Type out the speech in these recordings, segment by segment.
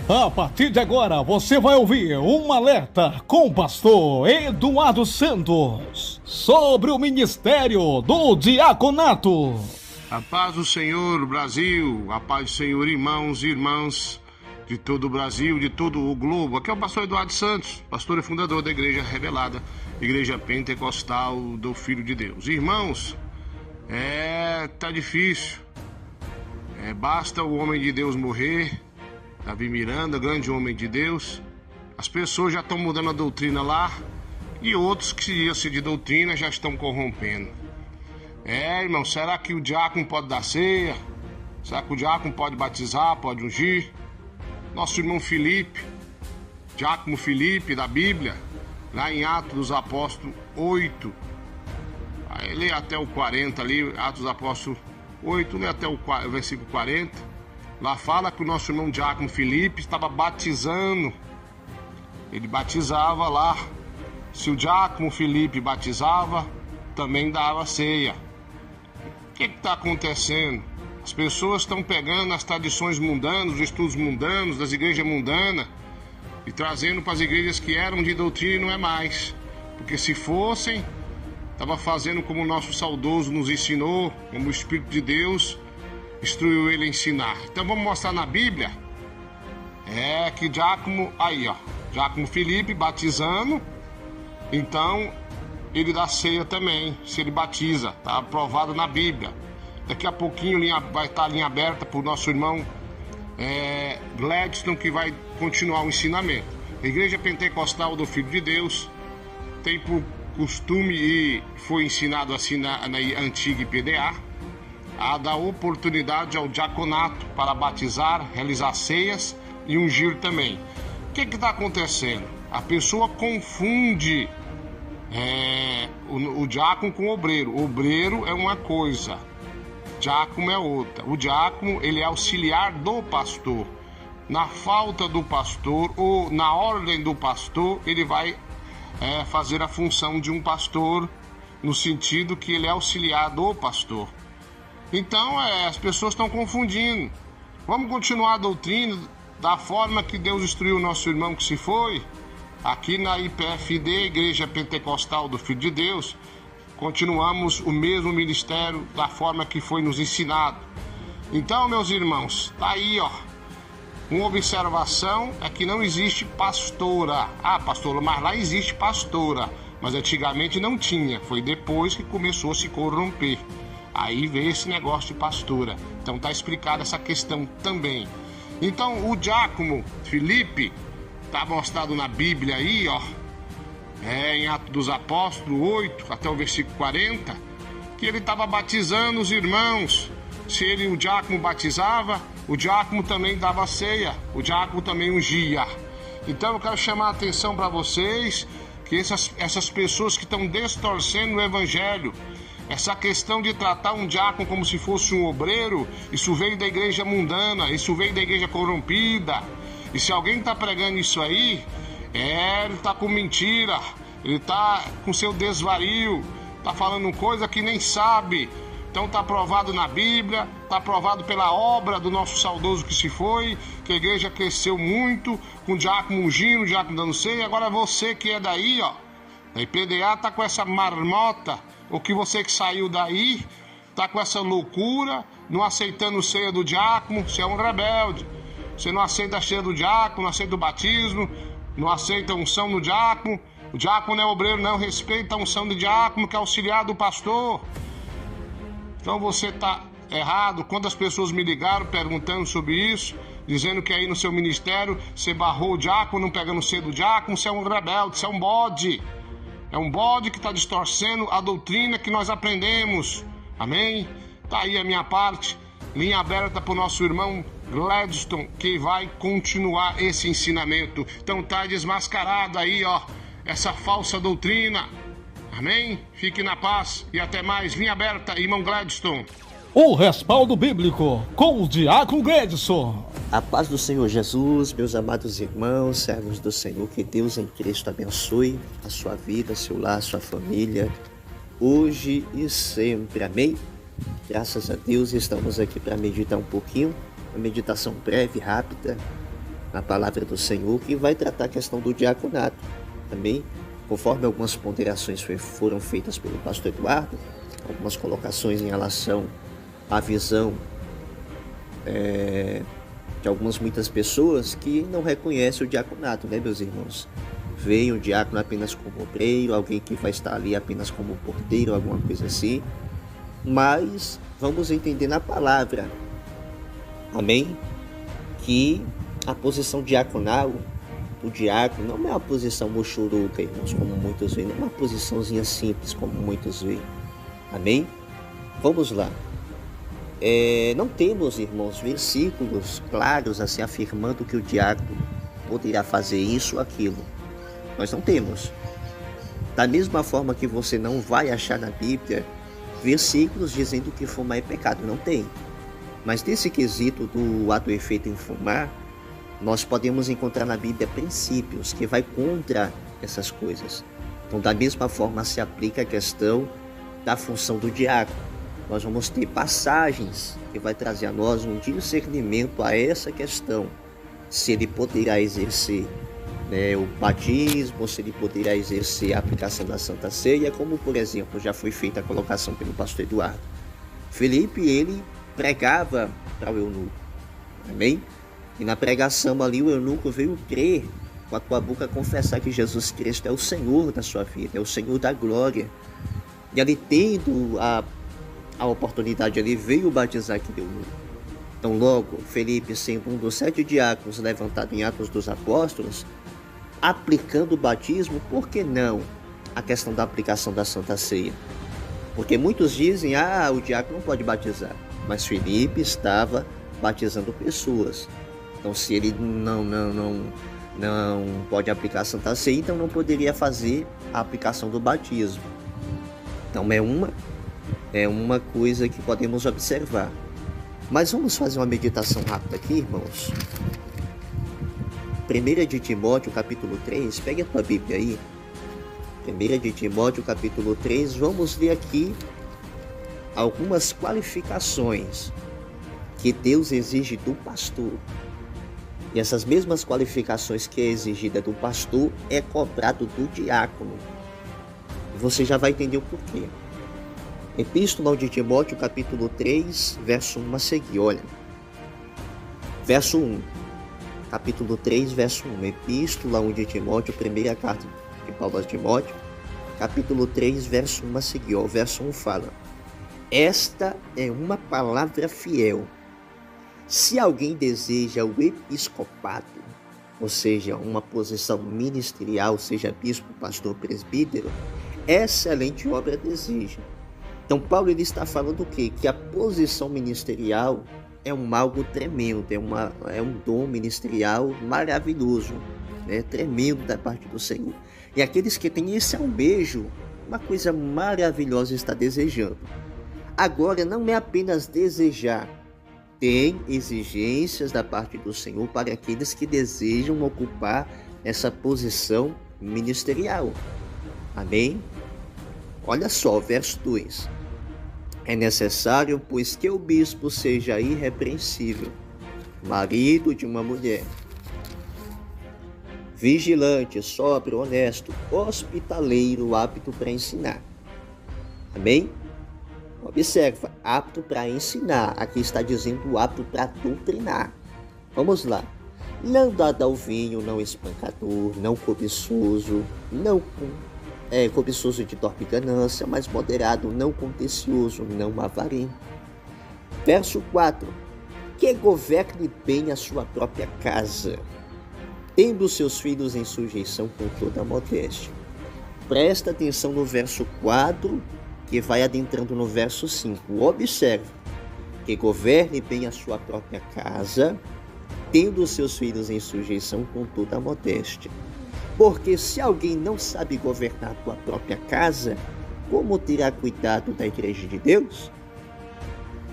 A partir de agora, você vai ouvir um alerta com o pastor Eduardo Santos sobre o ministério do diaconato. A paz do Senhor, Brasil, a paz do Senhor, irmãos e irmãs de todo o Brasil, de todo o globo. Aqui é o pastor Eduardo Santos, pastor e fundador da Igreja Revelada, Igreja Pentecostal do Filho de Deus. Irmãos, tá difícil. Basta o homem de Deus morrer, Davi Miranda, grande homem de Deus. As pessoas já estão mudando a doutrina lá e outros que iam ser de doutrina já estão corrompendo. Irmão, será que o diácono pode dar ceia? Será que o diácono pode batizar, pode ungir? Nosso irmão Filipe, diácono Filipe da Bíblia, lá em Atos dos Apóstolos 8, lê até o 40 ali, Atos dos Apóstolos 8, lê até o versículo 40. Lá fala que o nosso irmão diácono Filipe estava batizando. Ele batizava lá. Se o diácono Filipe batizava, também dava ceia. O que está acontecendo? As pessoas estão pegando as tradições mundanas, os estudos mundanos, das igrejas mundanas, e trazendo para as igrejas que eram de doutrina e não é mais. Porque se fossem, estava fazendo como o nosso saudoso nos ensinou, como o Espírito de Deus instruiu ele a ensinar. Então vamos mostrar na Bíblia que diácono, diácono Filipe batizando, então ele dá ceia também, se ele batiza, está aprovado na Bíblia. Daqui a pouquinho vai estar a linha aberta para o nosso irmão Gladstone, que vai continuar o ensinamento. A Igreja Pentecostal do Filho de Deus tem por costume, e foi ensinado assim na antiga IPDA, a dar oportunidade ao diaconato para batizar, realizar ceias e ungir também. O que está acontecendo? A pessoa confunde o diácono com o obreiro. O obreiro é uma coisa, diácono é outra. O diácono, ele é auxiliar do pastor. Na falta do pastor ou na ordem do pastor, ele vai fazer a função de um pastor, no sentido que ele é auxiliar do pastor. Então as pessoas estão confundindo. Vamos continuar a doutrina da forma que Deus instruiu o nosso irmão que se foi. Aqui na IPFD, Igreja Pentecostal do Filho de Deus, continuamos o mesmo ministério da forma que foi nos ensinado. Então, meus irmãos, tá aí, uma observação é que não existe pastora. Pastora, mas lá existe pastora, mas antigamente não tinha, foi depois que começou a se corromper. Aí veio esse negócio de pastora. Então tá explicada essa questão também. Então o diácono Filipe, tá mostrado na Bíblia aí, em Atos dos Apóstolos 8, até o versículo 40, que ele estava batizando os irmãos. Se o diácono batizava, o diácono também dava ceia, o diácono também ungia. Então eu quero chamar a atenção para vocês, que essas pessoas que estão distorcendo o evangelho, essa questão de tratar um diácono como se fosse um obreiro, isso veio da igreja mundana, isso veio da igreja corrompida. E se alguém está pregando isso aí, ele está com mentira, ele está com seu desvario, está falando coisa que nem sabe. Então está aprovado na Bíblia, está aprovado pela obra do nosso saudoso que se foi, que a igreja cresceu muito, com o diácono ungindo, o diácono dando ceia. Agora você que é daí, da IPDA, está com essa marmota. Ou que você que saiu daí, tá com essa loucura, não aceitando ceia do diácono, você é um rebelde. Você não aceita a ceia do diácono, não aceita o batismo, não aceita a unção do diácono. O diácono não é obreiro, não respeita a unção do diácono, que é auxiliar do pastor. Então você tá errado. Quantas pessoas me ligaram perguntando sobre isso, dizendo que aí no seu ministério você barrou o diácono, não pegando ceia do diácono, você é um rebelde, você é um bode. É um bode que está distorcendo a doutrina que nós aprendemos. Amém? Tá aí a minha parte. Linha aberta para o nosso irmão Gladstone, que vai continuar esse ensinamento. Então tá desmascarado aí, essa falsa doutrina. Amém? Fique na paz e até mais. Linha aberta, irmão Gladstone. O respaldo bíblico com o diácono Gladstone. A paz do Senhor Jesus, meus amados irmãos, servos do Senhor, que Deus em Cristo abençoe a sua vida, seu lar, sua família, hoje e sempre. Amém? Graças a Deus estamos aqui para meditar um pouquinho, uma meditação breve, rápida, na palavra do Senhor, que vai tratar a questão do diaconato. Amém? Conforme algumas ponderações foram feitas pelo pastor Eduardo, algumas colocações em relação à visão de muitas pessoas que não reconhecem o diaconato, né, meus irmãos? Veem o diácono apenas como obreiro, alguém que vai estar ali apenas como porteiro, alguma coisa assim. Mas vamos entender na palavra, amém? Que a posição diaconal, o diácono, não é uma posição mochuruca, irmãos, como muitos veem, não é uma posiçãozinha simples, como muitos veem, amém? Vamos lá. Não temos, irmãos, versículos claros assim afirmando que o diácono poderá fazer isso ou aquilo. Nós não temos. Da mesma forma que você não vai achar na Bíblia versículos dizendo que fumar é pecado, não tem. Mas nesse quesito do ato e efeito em fumar, nós podemos encontrar na Bíblia princípios que vai contra essas coisas. Então, da mesma forma se aplica a questão da função do diácono. Nós vamos ter passagens que vai trazer a nós um discernimento a essa questão. Se ele poderá exercer o batismo, se ele poderá exercer a aplicação da Santa Ceia, como por exemplo já foi feita a colocação pelo pastor Eduardo. Felipe, ele pregava para o eunuco, amém? E na pregação ali o eunuco veio crer, com a tua boca confessar que Jesus Cristo é o Senhor da sua vida, é o Senhor da glória. E ali tendo a oportunidade, ele veio batizar aquele eunuco. Então logo, Felipe, sendo um dos 7 diáconos levantado em Atos dos Apóstolos, aplicando o batismo, por que não a questão da aplicação da Santa Ceia? Porque muitos dizem, o diácono não pode batizar, mas Felipe estava batizando pessoas. Então se ele não pode aplicar a Santa Ceia, então não poderia fazer a aplicação do batismo. Então é uma coisa que podemos observar. Mas vamos fazer uma meditação rápida aqui, irmãos. 1 de Timóteo, capítulo 3, pegue a tua Bíblia aí. 1 de Timóteo, capítulo 3, vamos ler aqui algumas qualificações que Deus exige do pastor. E essas mesmas qualificações que é exigida do pastor é cobrado do diácono. Você já vai entender o porquê. Epístola de Timóteo, capítulo 3, verso 1 a seguir, olha. Verso 1. Capítulo 3, verso 1. Epístola de Timóteo, primeira carta de Paulo a Timóteo, capítulo 3, verso 1 a seguir. O verso 1 fala: esta é uma palavra fiel. Se alguém deseja o episcopado, ou seja, uma posição ministerial, seja bispo, pastor, presbítero, excelente obra deseja. Então Paulo ele está falando o quê? Que a posição ministerial é algo tremendo, é um dom ministerial maravilhoso, tremendo da parte do Senhor. E aqueles que têm esse almejo, uma coisa maravilhosa está desejando. Agora, não é apenas desejar, tem exigências da parte do Senhor para aqueles que desejam ocupar essa posição ministerial. Amém? Olha só, verso 2. É necessário, pois, que o bispo seja irrepreensível, marido de uma mulher, vigilante, sóbrio, honesto, hospitaleiro, apto para ensinar. Amém? Observa, apto para ensinar. Aqui está dizendo apto para doutrinar. Vamos lá. Não dado ao vinho, não espancador, não cobiçoso, não cobiçoso de torpe ganância, mas moderado, não contencioso, não avarento. Verso 4. Que governe bem a sua própria casa, tendo seus filhos em sujeição com toda a modéstia. Presta atenção no verso 4, que vai adentrando no verso 5. Observe. Que governe bem a sua própria casa, tendo seus filhos em sujeição com toda a modéstia. Porque se alguém não sabe governar a tua própria casa, como terá cuidado da igreja de Deus?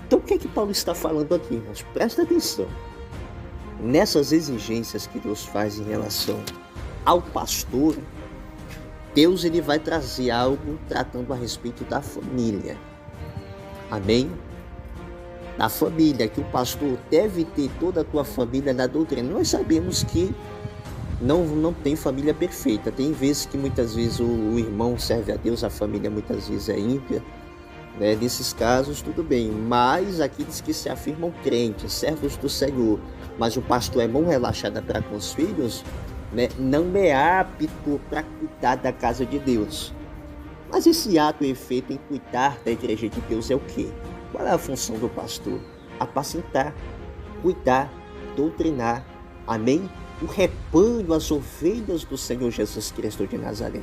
Então o que é que Paulo está falando aqui, irmãos? Presta atenção. Nessas exigências que Deus faz em relação ao pastor, Deus ele vai trazer algo tratando a respeito da família. Amém? da família, que o pastor deve ter toda a tua família na doutrina. Nós sabemos que não tem família perfeita. Tem vezes que muitas vezes o irmão serve a Deus, a família muitas vezes é ímpia, né? Nesses casos tudo bem, mas aqueles que se afirmam crentes, servos do Senhor, mas o pastor é mão relaxada para com os filhos, né? Não é apto para cuidar da casa de Deus. Mas esse ato e efeito em cuidar da igreja de Deus é o quê? Qual é a função do pastor? Apacentar, cuidar, doutrinar, amém? O rebanho, as ovelhas do Senhor Jesus Cristo de Nazaré.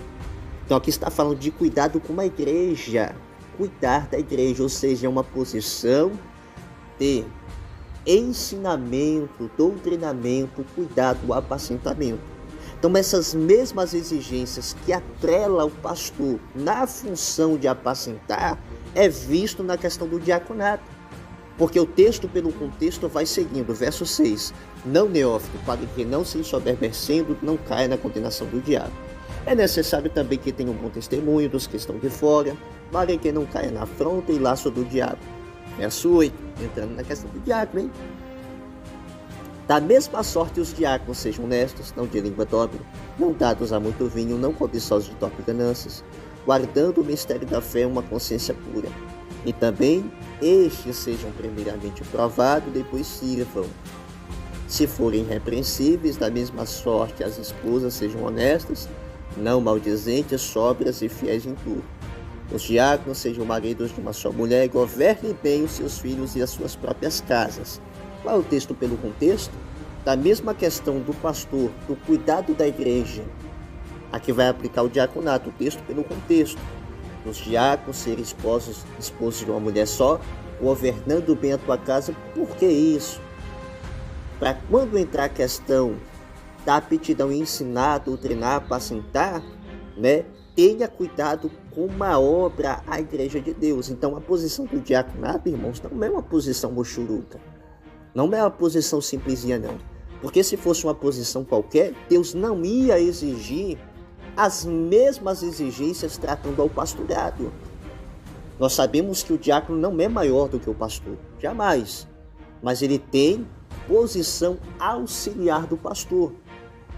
Então aqui está falando de cuidado com a igreja, cuidar da igreja, ou seja, é uma posição de ensinamento, doutrinamento, cuidado, apacentamento. Então essas mesmas exigências que atrela o pastor na função de apacentar é visto na questão do diaconato. Porque o texto, pelo contexto, vai seguindo. Verso 6. Não, neófito, para que não se ensoberbecendo, não caia na condenação do diabo. É necessário também que tenha um bom testemunho dos que estão de fora, para que não caia na afronta e laço do diabo. Verso 8. Entrando na questão do diácono, hein? Da mesma sorte os diáconos sejam honestos, não de língua dobre, não dados a muito vinho, não cobiçosos de torpe ganâncias, guardando o mistério da fé uma consciência pura. E também estes sejam primeiramente provados, depois sirvam. Se forem irrepreensíveis, da mesma sorte as esposas sejam honestas, não maldizentes, sóbrias e fiéis em tudo. Os diáconos sejam maridos de uma só mulher e governem bem os seus filhos e as suas próprias casas. Qual é o texto pelo contexto? Da mesma questão do pastor, do cuidado da igreja. Aqui vai aplicar o diaconato, o texto pelo contexto. Os diáconos serem esposos de uma mulher só, governando bem a tua casa. Por que isso? Para quando entrar a questão da aptidão em ensinar, doutrinar, apacentar, né? Tenha cuidado com uma obra a igreja de Deus. Então a posição do diaconato, irmãos, não é uma posição mochuruca. Não é uma posição simplesinha, não. Porque se fosse uma posição qualquer, Deus não ia exigir as mesmas exigências tratando ao pastorado. Nós sabemos que o diácono não é maior do que o pastor, jamais. Mas ele tem posição auxiliar do pastor.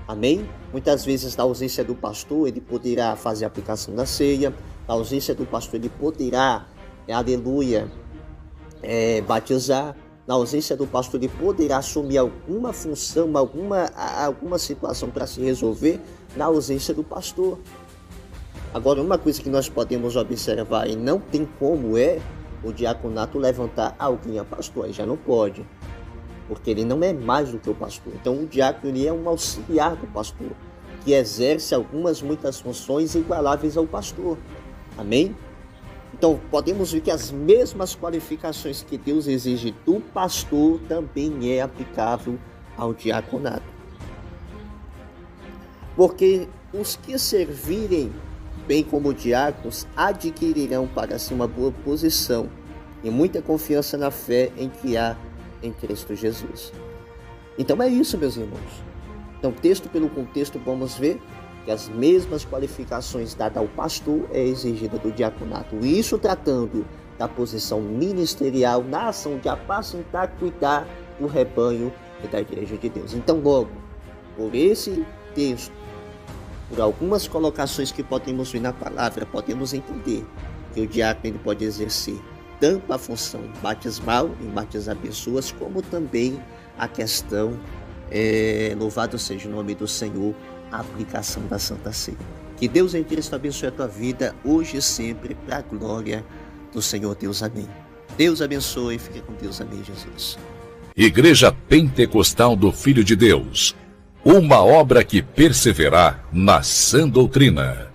Amém? Muitas vezes, na ausência do pastor, ele poderá fazer a aplicação da ceia. Na ausência do pastor, ele poderá, aleluia, batizar. Na ausência do pastor, ele poderá assumir alguma função, alguma situação para se resolver na ausência do pastor. Agora, uma coisa que nós podemos observar, e não tem como o diaconato levantar alguém a pastor, aí já não pode, porque ele não é mais do que o pastor. Então, o diácono ele é um auxiliar do pastor, que exerce muitas funções igualáveis ao pastor. Amém? Então, podemos ver que as mesmas qualificações que Deus exige do pastor também é aplicável ao diaconato. Porque os que servirem bem como diáconos adquirirão para si uma boa posição e muita confiança na fé em que há em Cristo Jesus. Então é isso, meus irmãos. Então, texto pelo contexto, vamos ver que as mesmas qualificações dadas ao pastor é exigida do diaconato. Isso tratando da posição ministerial na ação de apacentar, cuidar do rebanho e da igreja de Deus. Então, logo, por esse texto, por algumas colocações que podemos ver na palavra, podemos entender que o diácono ele pode exercer tanto a função batismal, em batizar pessoas, como também a questão, louvado seja o nome do Senhor, a aplicação da Santa Ceia. Que Deus em Cristo abençoe a tua vida, hoje e sempre, para a glória do Senhor Deus. Amém. Deus abençoe, fique com Deus. Amém, Jesus. Igreja Pentecostal do Filho de Deus, uma obra que perseverar na sã doutrina.